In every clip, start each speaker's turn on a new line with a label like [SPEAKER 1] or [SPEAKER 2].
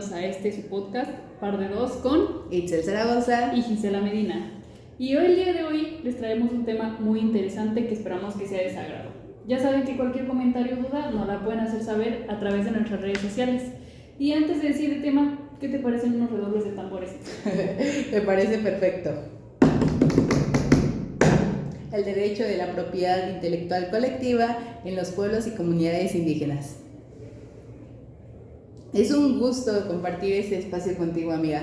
[SPEAKER 1] bienvenidos a su podcast, Par de Dos, con
[SPEAKER 2] Itzel Zaragoza
[SPEAKER 1] y Gisela Medina. Y hoy, el día de hoy, les traemos un tema muy interesante que esperamos que sea de su agrado. Ya saben que cualquier comentario o duda nos la pueden hacer saber a través de nuestras redes sociales. Y antes de decir el tema, ¿qué te parecen unos redobles de tambores?
[SPEAKER 2] Me parece perfecto. El derecho de la propiedad intelectual colectiva en los pueblos y comunidades indígenas. Es un gusto compartir este espacio contigo, amiga.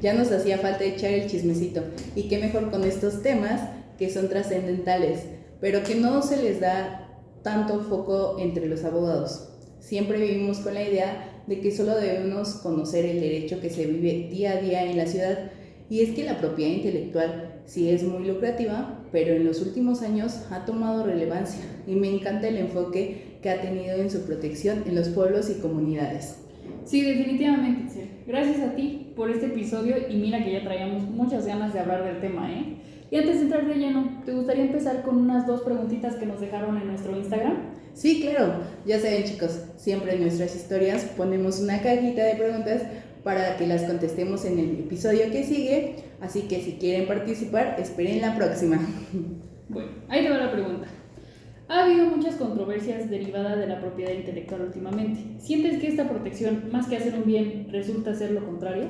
[SPEAKER 2] Ya nos hacía falta echar el chismecito, y qué mejor con estos temas que son trascendentales, pero que no se les da tanto foco entre los abogados. Siempre vivimos con la idea de que solo debemos conocer el derecho que se vive día a día en la ciudad, y es que la propiedad intelectual sí es muy lucrativa, pero en los últimos años ha tomado relevancia, y me encanta el enfoque que ha tenido en su protección en los pueblos y comunidades.
[SPEAKER 1] Sí, definitivamente, Itzel. Gracias a ti por este episodio, y mira que ya traíamos muchas ganas de hablar del tema, ¿eh? Y antes de entrar de lleno, ¿te gustaría empezar con unas 2 preguntitas que nos dejaron en nuestro Instagram?
[SPEAKER 2] Sí, claro. Ya saben, chicos, siempre en nuestras historias ponemos una cajita de preguntas para que las contestemos en el episodio que sigue, así que si quieren participar, esperen la próxima.
[SPEAKER 1] Bueno, ahí te va la pregunta. Ha habido muchas controversias derivadas de la propiedad intelectual últimamente. ¿Sientes que esta protección, más que hacer un bien, resulta ser lo contrario?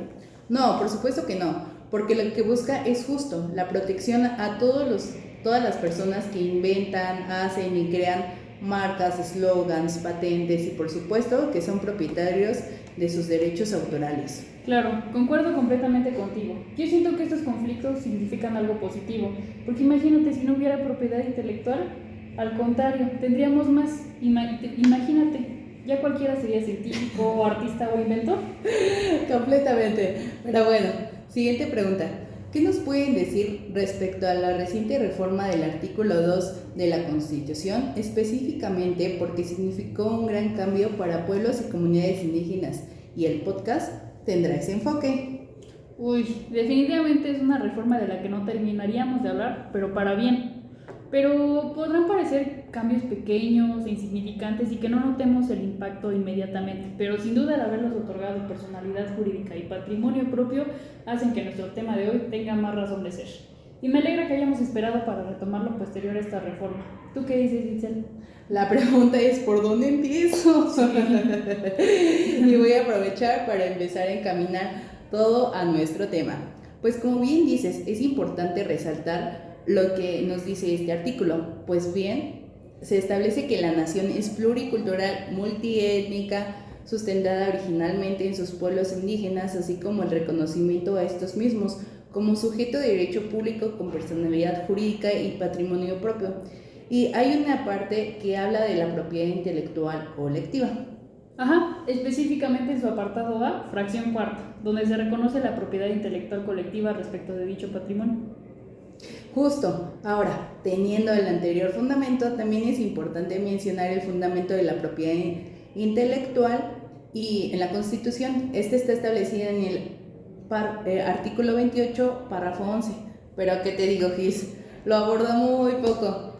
[SPEAKER 2] No, por supuesto que no, porque lo que busca es justo, la protección a todas las personas que inventan, hacen y crean marcas, eslogans, patentes y por supuesto que son propietarios de sus derechos autorales.
[SPEAKER 1] Claro, concuerdo completamente contigo. Yo siento que estos conflictos significan algo positivo, porque imagínate si no hubiera propiedad intelectual, al contrario, tendríamos más. Imagínate, ya cualquiera sería científico o artista o inventor.
[SPEAKER 2] Completamente. Pero bueno, siguiente pregunta. ¿Qué nos pueden decir respecto a la reciente reforma del artículo 2 de la Constitución, específicamente porque significó un gran cambio para pueblos y comunidades indígenas, y el podcast tendrá ese enfoque?
[SPEAKER 1] Uy, definitivamente es una reforma de la que no terminaríamos de hablar, pero para bien. Pero podrán parecer cambios pequeños e insignificantes y que no notemos el impacto inmediatamente, pero sin duda el haberlos otorgado personalidad jurídica y patrimonio propio hacen que nuestro tema de hoy tenga más razón de ser. Y me alegra que hayamos esperado para retomarlo posterior a esta reforma. ¿Tú qué dices, Itzel?
[SPEAKER 2] La pregunta es, ¿por dónde empiezo?
[SPEAKER 1] Sí.
[SPEAKER 2] Y voy a aprovechar para empezar a encaminar todo a nuestro tema. Pues como bien dices, es importante resaltar lo que nos dice este artículo. Pues bien, se establece que la nación es pluricultural, multiétnica, sustentada originalmente en sus pueblos indígenas, así como el reconocimiento a estos mismos como sujeto de derecho público con personalidad jurídica y patrimonio propio. Y hay una parte que habla de la propiedad intelectual colectiva.
[SPEAKER 1] Ajá, específicamente en su apartado A, fracción cuarta, donde se reconoce la propiedad intelectual colectiva respecto de dicho patrimonio.
[SPEAKER 2] Justo, ahora, teniendo el anterior fundamento, también es importante mencionar el fundamento de la propiedad intelectual, y en la Constitución, este está establecido en el artículo 28, párrafo 11. Pero ¿qué te digo, Gis? Lo aborda muy poco.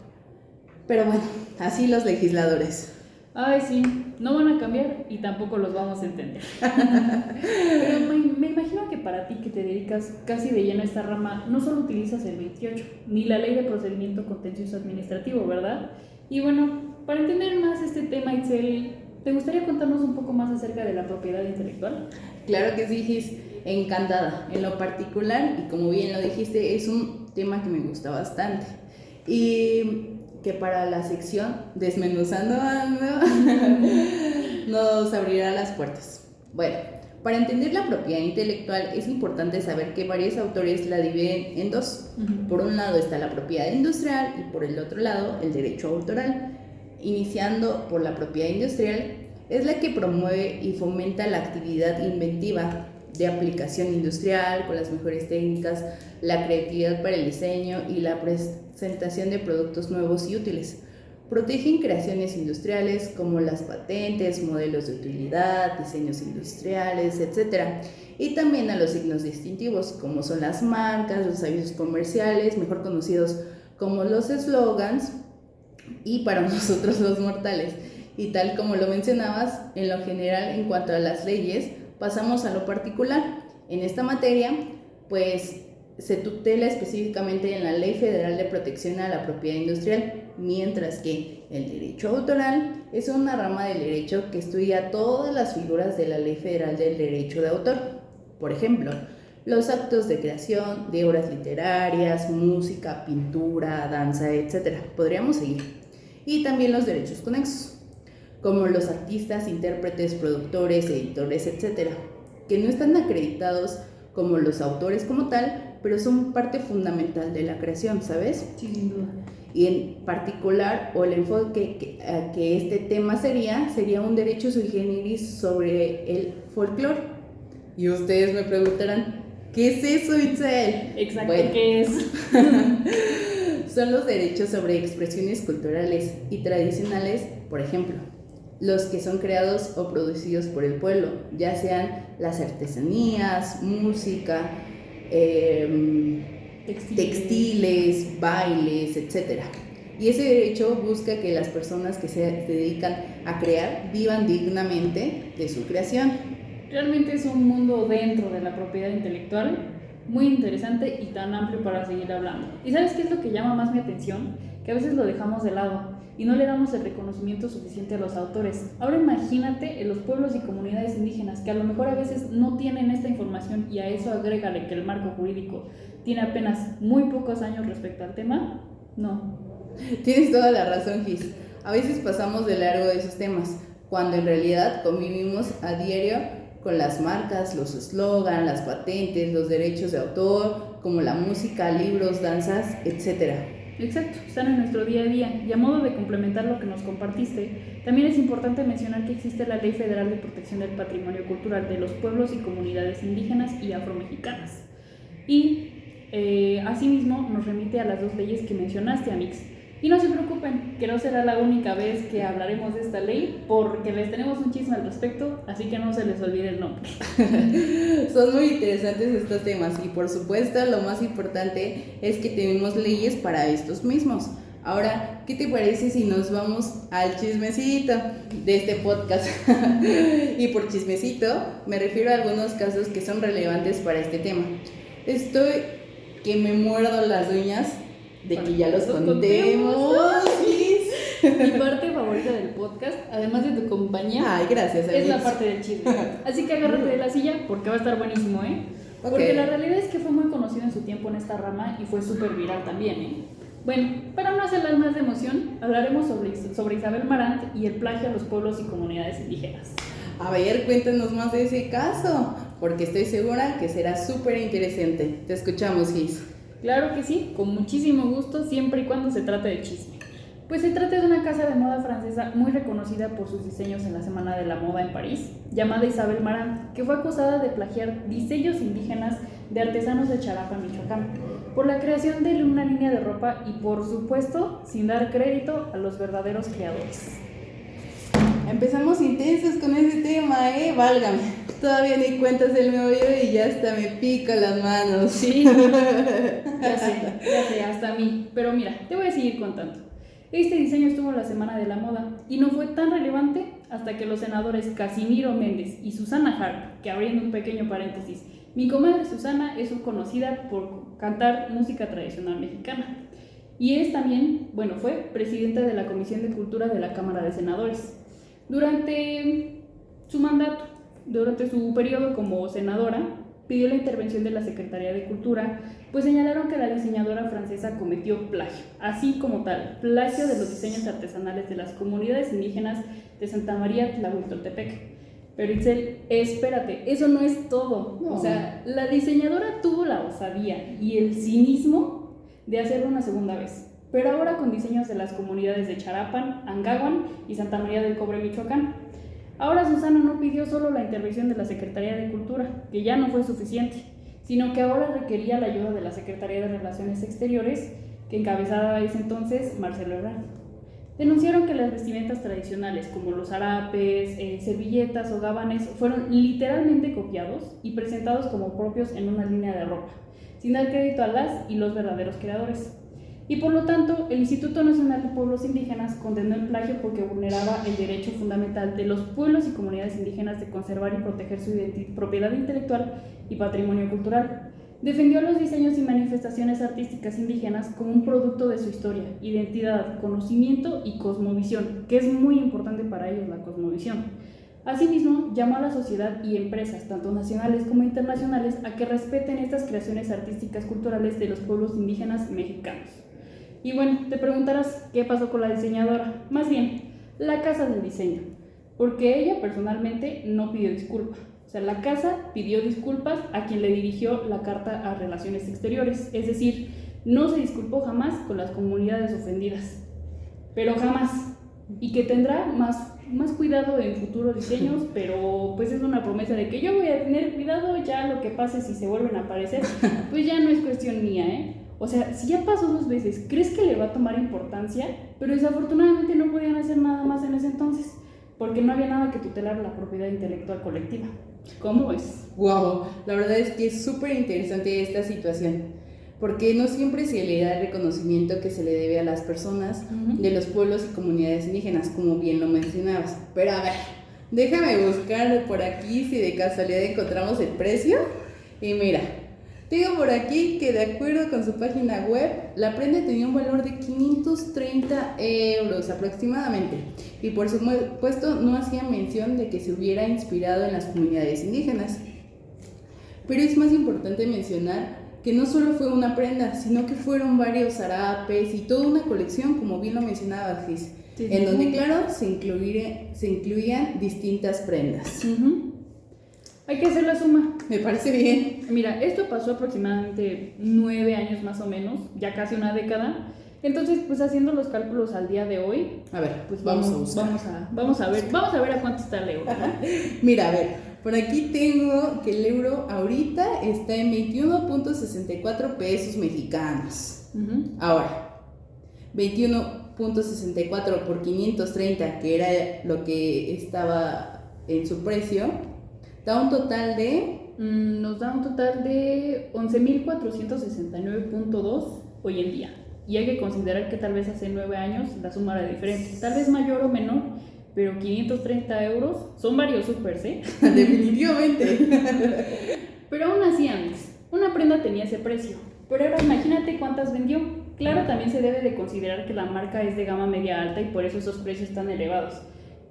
[SPEAKER 2] Pero bueno, así los legisladores.
[SPEAKER 1] Ay, sí, no van a cambiar y tampoco los vamos a entender. Pero me imagino que para ti, que te dedicas casi de lleno a esta rama, no solo utilizas el 28, ni la Ley de Procedimiento Contencioso Administrativo, ¿verdad? Y bueno, para entender más este tema, Itzel, ¿te gustaría contarnos un poco más acerca de la propiedad intelectual?
[SPEAKER 2] Claro que sí, Gis, encantada. En lo particular, y como bien lo dijiste, es un tema que me gusta bastante. Y que para la sección Desmenuzando nos abrirá las puertas. Bueno, para entender la propiedad intelectual es importante saber que varios autores la dividen en dos. Por un lado está la propiedad industrial y por el otro lado el derecho autoral. Iniciando por la propiedad industrial, es la que promueve y fomenta la actividad inventiva de aplicación industrial con las mejores técnicas, la creatividad para el diseño y la presentación de productos nuevos y útiles. Protegen creaciones industriales como las patentes, modelos de utilidad, diseños industriales, etc. Y también a los signos distintivos, como son las marcas, los avisos comerciales, mejor conocidos como los eslogans, y para nosotros los mortales. Y tal como lo mencionabas, en lo general, en cuanto a las leyes, pasamos a lo particular. En esta materia, pues se tutela específicamente en la Ley Federal de Protección a la Propiedad Industrial, mientras que el derecho autoral es una rama del derecho que estudia todas las figuras de la Ley Federal del Derecho de Autor. Por ejemplo, los actos de creación de obras literarias, música, pintura, danza, etc. Podríamos seguir. Y también los derechos conexos, como los artistas, intérpretes, productores, editores, etc., que no están acreditados como los autores como tal, pero son parte fundamental de la creación, ¿sabes?
[SPEAKER 1] Sí, sin duda.
[SPEAKER 2] Y en particular, o el enfoque que este tema sería un derecho sui generis sobre el folclore. Y ustedes me preguntarán, ¿qué es eso, Itzel?
[SPEAKER 1] Exacto,
[SPEAKER 2] bueno,
[SPEAKER 1] ¿qué es?
[SPEAKER 2] Son los derechos sobre expresiones culturales y tradicionales, por ejemplo, los que son creados o producidos por el pueblo, ya sean las artesanías, música, textiles, bailes, etc. Y ese derecho busca que las personas que se dedican a crear vivan dignamente de su creación.
[SPEAKER 1] Realmente es un mundo dentro de la propiedad intelectual muy interesante y tan amplio para seguir hablando. ¿Y sabes qué es lo que llama más mi atención? Que a veces lo dejamos de lado y no le damos el reconocimiento suficiente a los autores. Ahora imagínate en los pueblos y comunidades indígenas que a lo mejor a veces no tienen esta información, y a eso agrégale que el marco jurídico tiene apenas muy pocos años respecto al tema. No.
[SPEAKER 2] Tienes toda la razón, Gis. A veces pasamos de largo de esos temas, cuando en realidad convivimos a diario con las marcas, los eslogans, las patentes, los derechos de autor, como la música, libros, danzas, etc.
[SPEAKER 1] Exacto, están en nuestro día a día. Y a modo de complementar lo que nos compartiste, también es importante mencionar que existe la Ley Federal de Protección del Patrimonio Cultural de los Pueblos y Comunidades Indígenas y Afromexicanas. Y asimismo nos remite a las dos leyes que mencionaste, Amix. Y no se preocupen, que no será la única vez que hablaremos de esta ley, porque les tenemos un chisme al respecto, así que no se les olvide el nombre.
[SPEAKER 2] Son muy interesantes estos temas y por supuesto lo más importante es que tenemos leyes para estos mismos. Ahora, ¿qué te parece si nos vamos al chismecito de este podcast? Y por chismecito me refiero a algunos casos que son relevantes para este tema. Estoy que me muerdo las uñas de que ya los contemos.
[SPEAKER 1] Mi parte favorita del podcast, además de tu compañía,
[SPEAKER 2] ay, gracias,
[SPEAKER 1] es la parte del chisme. Así que agárrate de la silla porque va a estar buenísimo, ¿eh? Okay. Porque la realidad es que fue muy conocido en su tiempo en esta rama y fue súper viral también, ¿eh? Bueno, para no hacerlas más de emoción, hablaremos sobre Isabel Marant y el plagio a los pueblos y comunidades indígenas.
[SPEAKER 2] A ver, cuéntanos más de ese caso, porque estoy segura que será súper interesante. Te escuchamos, Gis.
[SPEAKER 1] Claro que sí, con muchísimo gusto, siempre y cuando se trate de chisme. Pues se trata de una casa de moda francesa muy reconocida por sus diseños en la Semana de la Moda en París, llamada Isabel Marant, que fue acusada de plagiar diseños indígenas de artesanos de Xalapa, Michoacán, por la creación de una línea de ropa y, por supuesto, sin dar crédito a los verdaderos creadores.
[SPEAKER 2] Empezamos intensos con ese tema, válgame. Todavía ni cuentas el meollo y ya hasta me pica las manos.
[SPEAKER 1] Sí, ya sé, hasta a mí. Pero mira, te voy a seguir contando. Este diseño estuvo en la Semana de la Moda y no fue tan relevante hasta que los senadores Casimiro Méndez y Susana Harp, que abriendo un pequeño paréntesis, mi comadre Susana es conocida por cantar música tradicional mexicana y es también, fue presidenta de la Comisión de Cultura de la Cámara de Senadores. Durante su mandato, durante su periodo como senadora, pidió la intervención de la Secretaría de Cultura, pues señalaron que la diseñadora francesa cometió plagio, así como tal, plagio de los diseños artesanales de las comunidades indígenas de Santa María Tlahuitoltepec. Pero Itzel, espérate, eso no es todo. No. O sea, la diseñadora tuvo la osadía y el cinismo de hacerlo una segunda vez, pero ahora con diseños de las comunidades de Charapan, Angahuan y Santa María del Cobre, Michoacán. Ahora Susana no pidió solo la intervención de la Secretaría de Cultura, que ya no fue suficiente, sino que ahora requería la ayuda de la Secretaría de Relaciones Exteriores, que encabezaba ese entonces Marcelo Ebrard. Denunciaron que las vestimentas tradicionales, como los harapes, servilletas o gabanes, fueron literalmente copiados y presentados como propios en una línea de ropa, sin dar crédito a las y los verdaderos creadores. y por lo tanto el Instituto Nacional de Pueblos Indígenas condenó el plagio porque vulneraba el derecho fundamental de los pueblos y comunidades indígenas de conservar y proteger su propiedad intelectual y patrimonio cultural. Defendió los diseños y manifestaciones artísticas indígenas como un producto de su historia, identidad, conocimiento y cosmovisión, que es muy importante para ellos la cosmovisión. Asimismo, llamó a la sociedad y empresas, tanto nacionales como internacionales, a que respeten estas creaciones artísticas culturales de los pueblos indígenas mexicanos. Y bueno, te preguntarás qué pasó con la diseñadora. Más bien, la Casa del Diseño, porque ella personalmente no pidió disculpas. O sea, la casa pidió disculpas a quien le dirigió la carta a Relaciones Exteriores, es decir, no se disculpó jamás con las comunidades ofendidas, pero jamás, y que tendrá más cuidado en futuros diseños, pero pues es una promesa de que yo voy a tener cuidado, ya lo que pase si se vuelven a aparecer, pues ya no es cuestión mía, ¿eh? O sea, si ya pasó 2 veces, ¿crees que le va a tomar importancia? Pero desafortunadamente no podían hacer nada más en ese entonces, porque no había nada que tutelar la propiedad intelectual colectiva. ¿Cómo ves?
[SPEAKER 2] Wow, la verdad es que es súper interesante esta situación, porque no siempre se le da el reconocimiento que se le debe a las personas de los pueblos y comunidades indígenas, como bien lo mencionabas. Pero a ver, déjame buscar por aquí si de casualidad encontramos el precio. Y mira, tengo por aquí que de acuerdo con su página web, la prenda tenía un valor de 530 euros aproximadamente. Y por supuesto no hacía mención de que se hubiera inspirado en las comunidades indígenas. Pero es más importante mencionar que no solo fue una prenda, sino que fueron varios zarapes y toda una colección, como bien lo mencionaba Gis, en donde, claro, se incluían distintas prendas.
[SPEAKER 1] Hay que hacer la suma.
[SPEAKER 2] Me parece bien.
[SPEAKER 1] Mira, esto pasó aproximadamente 9 años más o menos, ya casi una década. Entonces, pues haciendo los cálculos al día de hoy,
[SPEAKER 2] a ver,
[SPEAKER 1] pues
[SPEAKER 2] vamos a buscar.
[SPEAKER 1] Vamos a ver a cuánto está el euro, ¿no?
[SPEAKER 2] Mira, a ver, por aquí tengo que el euro ahorita está en 21.64 pesos mexicanos. Ahora, 21.64 por 530, que era lo que estaba en su precio, da un total de...
[SPEAKER 1] Nos da un total de 11.469.2 hoy en día. Y hay que considerar que tal vez hace 9 años la suma era diferente, tal vez mayor o menor, pero 530 euros son varios supers, ¿eh?
[SPEAKER 2] Definitivamente.
[SPEAKER 1] Pero aún así, Alex, una prenda tenía ese precio. Pero ahora imagínate cuántas vendió. Claro, también se debe de considerar que la marca es de gama media alta y por eso esos precios están elevados.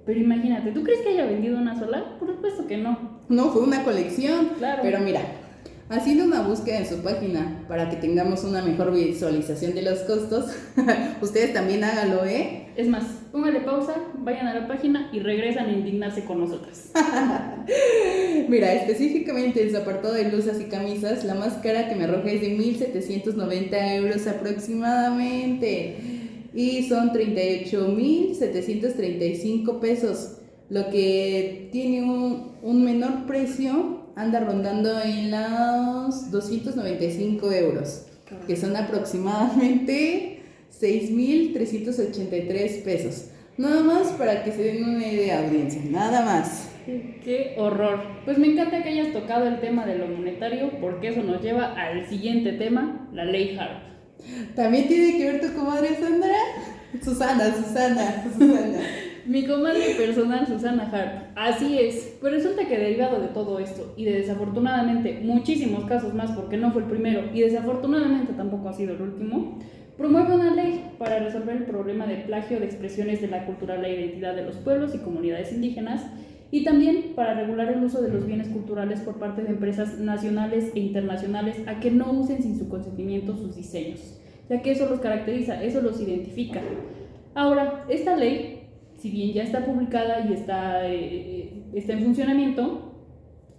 [SPEAKER 1] Pero imagínate, ¿tú crees que haya vendido una sola? Por supuesto que no.
[SPEAKER 2] No, fue una colección.
[SPEAKER 1] Claro.
[SPEAKER 2] Pero mira, haciendo una búsqueda en su página para que tengamos una mejor visualización de los costos, ustedes también háganlo, ¿eh?
[SPEAKER 1] Es más, póngale pausa, vayan a la página y regresan a indignarse con nosotras.
[SPEAKER 2] Mira, específicamente en su apartado de blusas y camisas, la más cara que me arroja es de 1.790 euros aproximadamente. Y son 38.735 pesos, lo que tiene un menor precio, anda rondando en los 295 euros, que son aproximadamente 6.383 pesos. Nada más para que se den una idea, audiencia, nada más.
[SPEAKER 1] ¡Qué horror! Pues me encanta que hayas tocado el tema de lo monetario, porque eso nos lleva al siguiente tema, la ley Harp.
[SPEAKER 2] ¿También tiene que ver tu comadre Sandra? Susana.
[SPEAKER 1] Mi comadre personal, Susana Harp. Así es. Pues resulta que derivado de todo esto, y de desafortunadamente muchísimos casos más, porque no fue el primero, y desafortunadamente tampoco ha sido el último, promueve una ley para resolver el problema de plagio de expresiones de la cultura, la identidad de los pueblos y comunidades indígenas, y también para regular el uso de los bienes culturales por parte de empresas nacionales e internacionales a que no usen sin su consentimiento sus diseños, ya que eso los caracteriza, eso los identifica. Ahora, esta ley, si bien ya está publicada y está en funcionamiento,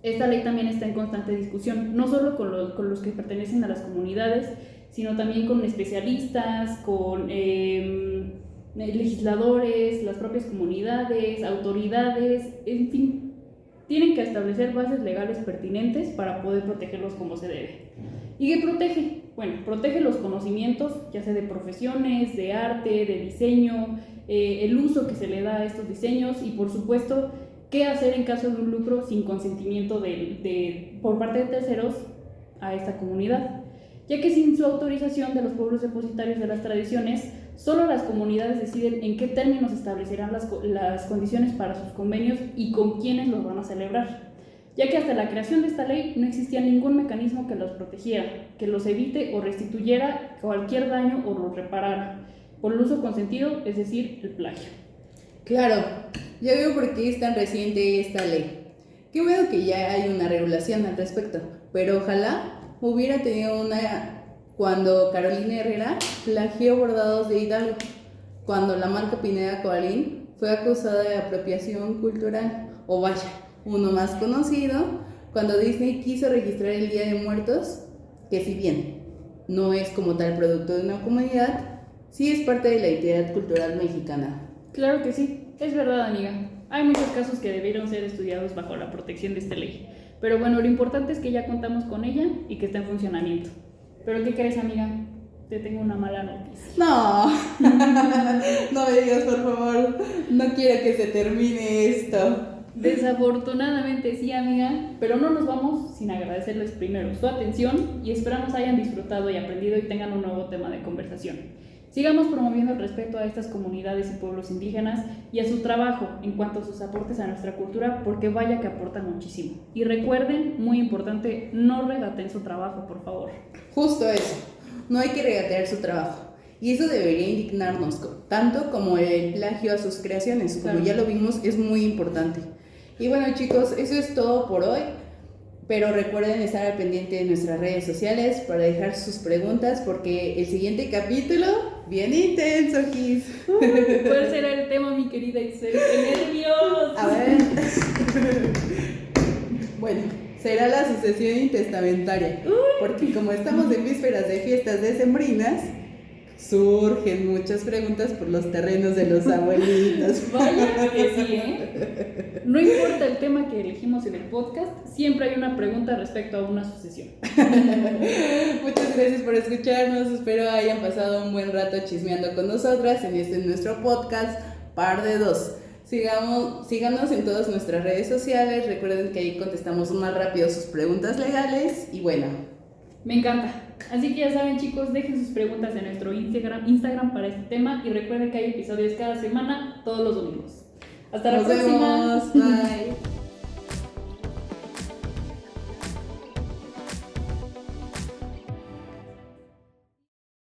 [SPEAKER 1] esta ley también está en constante discusión, no solo con los que pertenecen a las comunidades, sino también con especialistas, con legisladores, las propias comunidades, autoridades, en fin, tienen que establecer bases legales pertinentes para poder protegerlos como se debe. ¿Y qué protege? Bueno, protege los conocimientos, ya sea de profesiones, de arte, de diseño, el uso que se le da a estos diseños y, por supuesto, qué hacer en caso de un lucro sin consentimiento por parte de terceros a esta comunidad. ya que sin su autorización de los pueblos depositarios de las tradiciones, solo las comunidades deciden en qué términos establecerán las condiciones para sus convenios y con quiénes los van a celebrar, ya que hasta la creación de esta ley no existía ningún mecanismo que los protegiera, que los evite o restituyera cualquier daño o los reparara, por el uso consentido, es decir, el plagio.
[SPEAKER 2] Claro, ya veo por qué es tan reciente esta ley. Qué bueno que ya hay una regulación al respecto, pero ojalá hubiera tenido una cuando Carolina Herrera plagió bordados de Hidalgo, cuando la marca Pineda Cobalín fue acusada de apropiación cultural, o vaya, uno más conocido, cuando Disney quiso registrar el Día de Muertos, que si bien no es como tal producto de una comunidad, sí es parte de la identidad cultural mexicana.
[SPEAKER 1] Claro que sí, es verdad, amiga. Hay muchos casos que debieron ser estudiados bajo la protección de esta ley. Pero bueno, lo importante es que ya contamos con ella y que está en funcionamiento. ¿Pero qué crees, amiga? Te tengo una mala noticia.
[SPEAKER 2] No, no me digas, por favor, no quiero que se termine esto.
[SPEAKER 1] Desafortunadamente sí, amiga, pero no nos vamos sin agradecerles primero su atención y esperamos hayan disfrutado y aprendido y tengan un nuevo tema de conversación. Sigamos promoviendo el respeto a estas comunidades y pueblos indígenas y a su trabajo en cuanto a sus aportes a nuestra cultura, porque vaya que aportan muchísimo. Y recuerden, muy importante, no regateen su trabajo, por favor.
[SPEAKER 2] Justo eso, no hay que regatear su trabajo. Y eso debería indignarnos, tanto como el plagio a sus creaciones, como ya lo vimos, es muy importante. Y bueno, chicos, eso es todo por hoy. Pero recuerden estar al pendiente de nuestras redes sociales para dejar sus preguntas, porque el siguiente capítulo viene intenso, Kiss.
[SPEAKER 1] ¿Cuál será el tema, mi querida Isel? ¡Qué nervios!
[SPEAKER 2] A ver. Bueno, será la sucesión intestamentaria. Porque como estamos en vísperas de fiestas decembrinas, surgen muchas preguntas por los terrenos de los abuelitos.
[SPEAKER 1] Vaya que sí, ¿eh? No importa el tema que elegimos en el podcast, siempre hay una pregunta respecto a una sucesión.
[SPEAKER 2] Muchas gracias por escucharnos, espero hayan pasado un buen rato chismeando con nosotras en nuestro podcast Par de Dos. Síganos en todas nuestras redes sociales, recuerden que ahí contestamos más rápido sus preguntas legales y bueno.
[SPEAKER 1] Me encanta. Así que ya saben, chicos, dejen sus preguntas en nuestro Instagram para este tema y recuerden que hay episodios cada semana, todos los domingos. Hasta la próxima.
[SPEAKER 2] Nos vemos. Bye.